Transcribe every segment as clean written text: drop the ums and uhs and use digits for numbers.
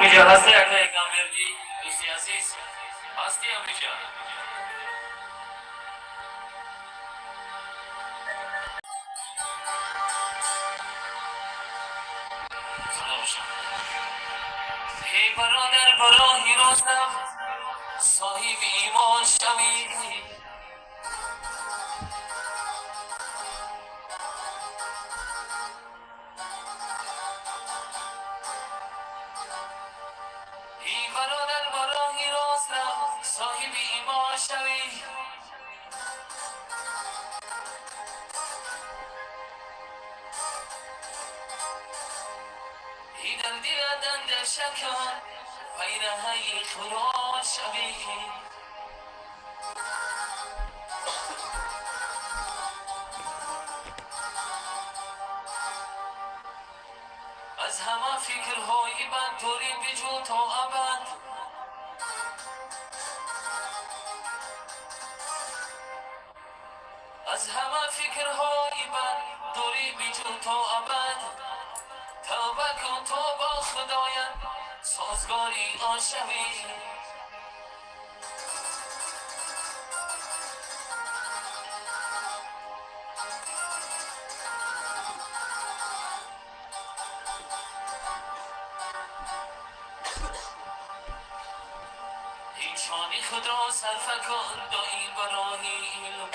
آبی هستی اگه گامبرجی دوستی عزیز هستی آبی جان صدا باشم ای برادر براهی راستم صاحب ایمان شوی ای برادر براهی راستم صاحب ایمان شوی ای در دل دنده شکن پیرهی خدا شوی از همه فکرهای بد دوری بجو تا ابد از همه فکرهای بد دوری بجو تا ابد توبه کن تا با خدایت سازگاری آشوی هیچانی خود را صرف کن دایی برای علم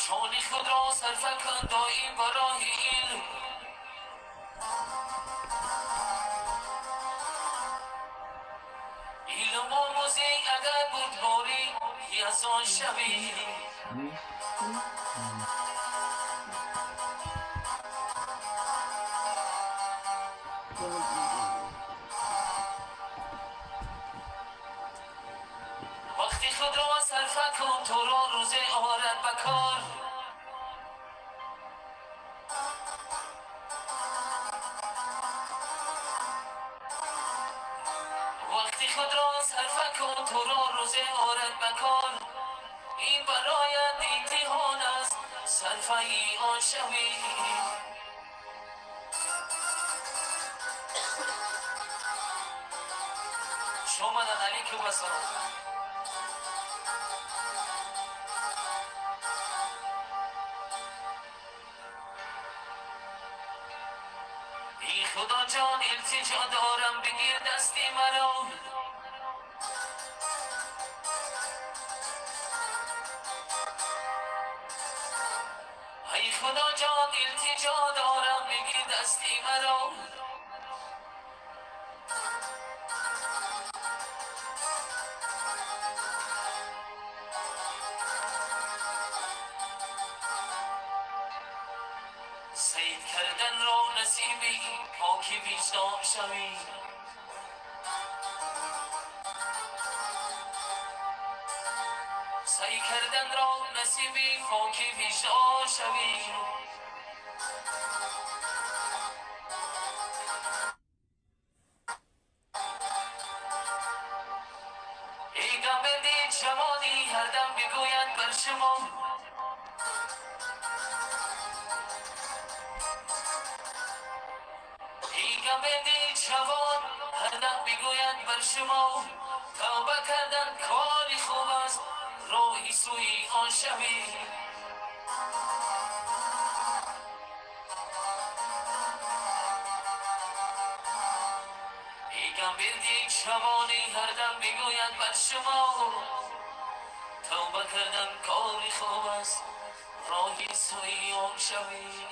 چانی خود را صرف کن دایی برای علم علم آموزی اگر بود باری یزان شوی وقتی خود را صرف کن تو را روز آرد بکار وقتی خود را صرف کن تو را روز آرد بکار این برایت امتحان است صرفه ای آن شوی شومدن علیکم السلام ای خدا جان التجا دارم بگیر دستی مرا ای خدا جان التجا دارم بگیر دستی مرا سید کردن را نصیبی پاک وجدان شوی سعی کردن را نصیبی پاک وجدان شوی ای گمبدی جوانی هر دم بگوید بر شما ای گمبدی جوان هر دم بگوید بر شما توبه کردن کاری خوب است راهی سوی آن شوی ای گمبدی جوانی هر دم بگوید بر شما توبه کردن کاری خوب است راهی سوی آن شوی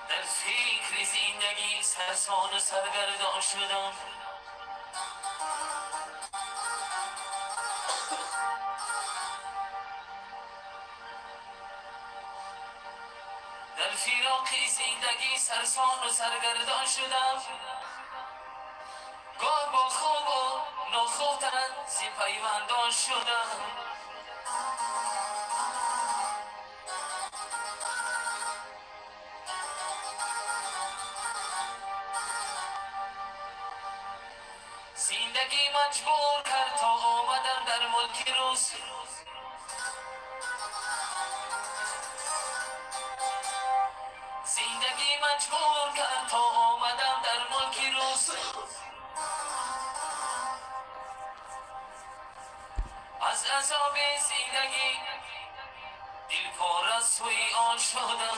در فکر زندگی سرسان و سرگردان شدم در فراق زندگی سرسان و سرگردان شدم گاه با خوب و ناخوبتن زی پیوندان شدم زندگی مجبور کرد تا آمدم در ملک روز. زندگی مجبور کرد تا آمدم در ملک روز. از عذاب زندگی دل پر از سوی آن شدم.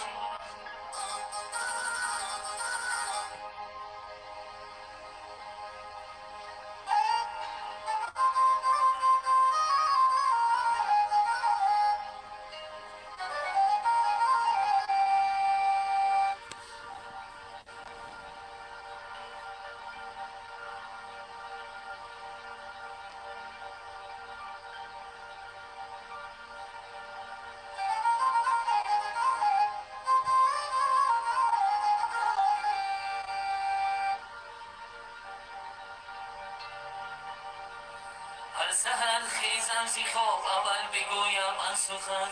هر سحر خیزم زی خواب اول بگویم آن سخن.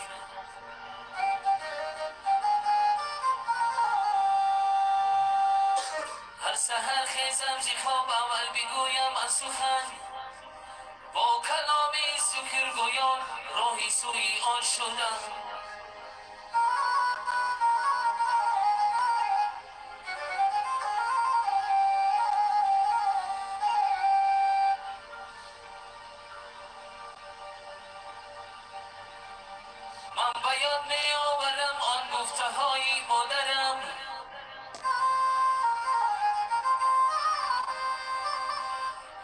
هر سحر خیزم زی خواب اول بگویم آن سخن. با کلامی سخرگویان راهی سوی آن شدم. من بیان می آورم آن گفته های مادرم.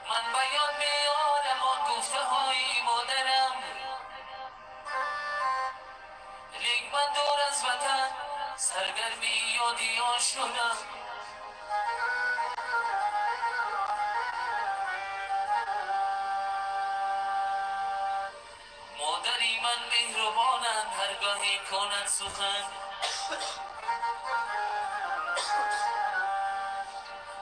من بیان می آورم آن گفته های مادرم. لیک من دور از وطن سرگرمی یادی آن شدم. مادری من مهربانند هرگاهی کنند سخن.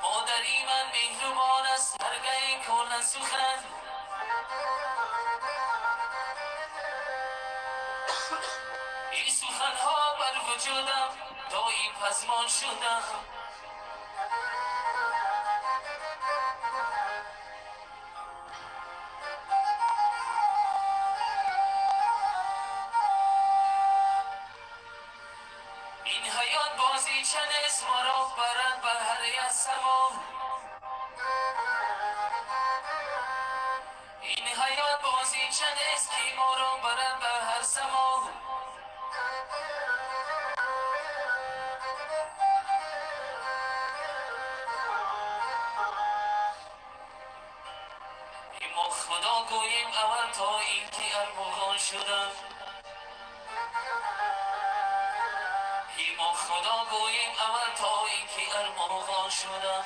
مادری من مهربان است هرگاهی کنند سخن. این سخنها بر وجودم دایم پزمان شدم. این حیات بازی چند است ما را برند بر هر از سما. این حیات بازی چند است که ما را برند بر هر سما. ما خدا گوییم اول تا اینکه ارمغان شدم. ما خدا گوییم اول تا اینکه ارمغان شدم.